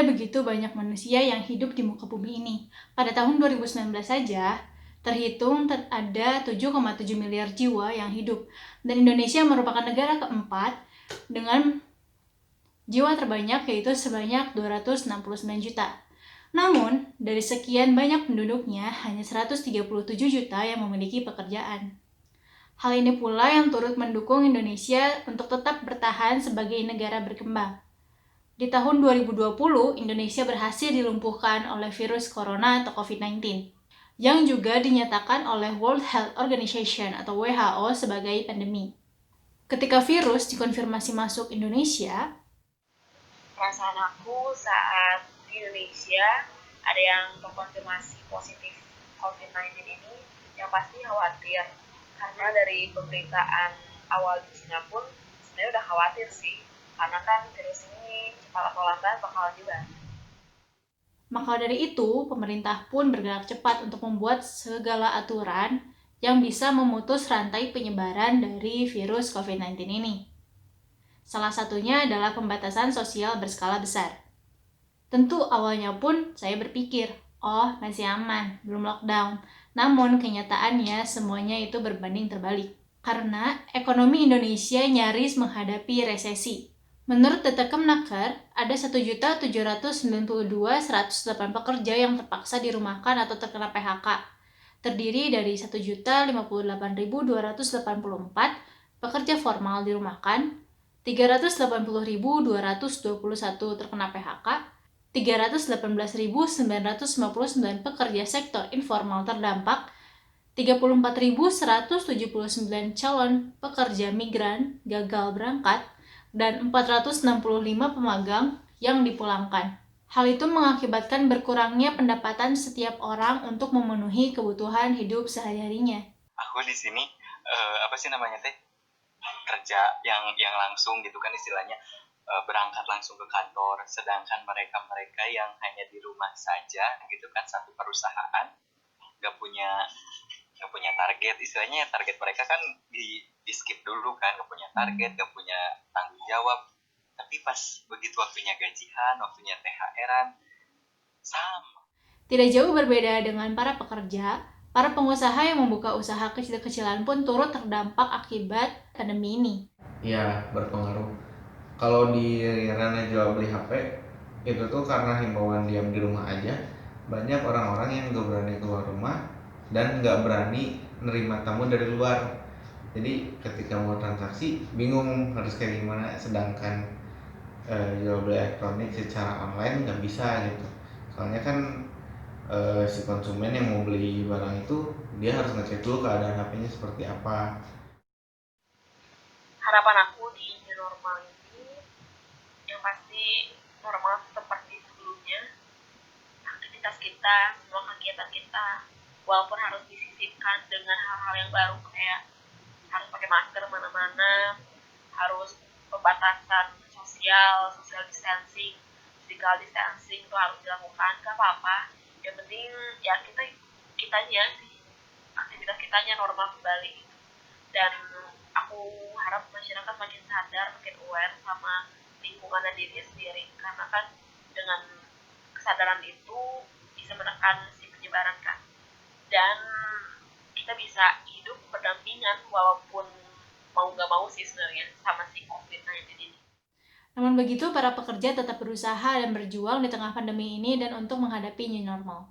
Ada begitu banyak manusia yang hidup di muka bumi ini. Pada tahun 2019 saja, terhitung ada 7,7 miliar jiwa yang hidup. Dan Indonesia merupakan negara keempat dengan jiwa terbanyak, yaitu sebanyak 269 juta. Namun, dari sekian banyak penduduknya, hanya 137 juta yang memiliki pekerjaan. Hal ini pula yang turut mendukung Indonesia untuk tetap bertahan sebagai negara berkembang. Di tahun 2020, Indonesia berhasil dilumpuhkan oleh virus corona atau COVID-19, yang juga dinyatakan oleh World Health Organization atau WHO sebagai pandemi. Ketika virus dikonfirmasi masuk Indonesia, perasaan aku saat di Indonesia ada yang terkonfirmasi positif COVID-19 ini, yang pasti khawatir. Karena dari pemberitaan awal di China pun sebenarnya udah khawatir sih. Karena kan virus ini cepat atau lambat bakal nyebar. Maka dari itu, pemerintah pun bergerak cepat untuk membuat segala aturan yang bisa memutus rantai penyebaran dari virus COVID-19 ini. Salah satunya adalah pembatasan sosial berskala besar. Tentu awalnya pun saya berpikir, oh masih aman, belum lockdown. Namun kenyataannya semuanya itu berbanding terbalik. Karena ekonomi Indonesia nyaris menghadapi resesi. Menurut data Kemnaker, ada 1.792.108 pekerja yang terpaksa dirumahkan atau terkena PHK. Terdiri dari 1.058.284 pekerja formal dirumahkan, 380.221 terkena PHK, 318.959 pekerja sektor informal terdampak, 34.179 calon pekerja migran gagal berangkat, dan 465 pemagang yang dipulangkan. Hal itu mengakibatkan berkurangnya pendapatan setiap orang untuk memenuhi kebutuhan hidup sehari-harinya. Aku di sini kerja yang langsung gitu kan istilahnya, berangkat langsung ke kantor, sedangkan mereka yang hanya di rumah saja gitu kan, satu perusahaan nggak punya target, istilahnya target mereka kan di skip dulu kan, nggak punya target, nggak punya tanggung jawab. Tapi pas begitu waktunya gajian, waktunya THR-an, sama. Tidak jauh berbeda dengan para pekerja, para pengusaha yang membuka usaha kecil-kecilan pun turut terdampak akibat pandemi ini. Ya, berpengaruh. Kalau di ranah jual beli HP, itu tuh karena himbauan diam di rumah aja, banyak orang-orang yang nggak berani keluar rumah dan nggak berani nerima tamu dari luar. Jadi ketika mau transaksi bingung harus kayak gimana, sedangkan jual beli elektronik secara online nggak bisa gitu. Soalnya kan si konsumen yang mau beli barang itu dia harus ngecek dulu keadaan HP-nya seperti apa. Harapan aku di new normal ini yang pasti normal seperti sebelumnya. Aktivitas kita, semua kegiatan kita, walaupun harus disisipkan dengan hal-hal yang baru kayak harus pakai masker mana-mana, harus pembatasan social distancing, physical distancing itu harus dilakukan, gak apa-apa. Yang penting ya kitanya sih, aktivitas kitanya normal kembali. Dan aku harap masyarakat makin sadar, makin aware sama lingkungan dan dirinya sendiri, karena kan dengan kesadaran itu bisa menekan si penyebaran kan. Dan kita bisa hidup berdampingan walaupun mau gak mau sih sebenarnya sama si COVID-19 ini. Namun begitu, para pekerja tetap berusaha dan berjuang di tengah pandemi ini dan untuk menghadapi new normal.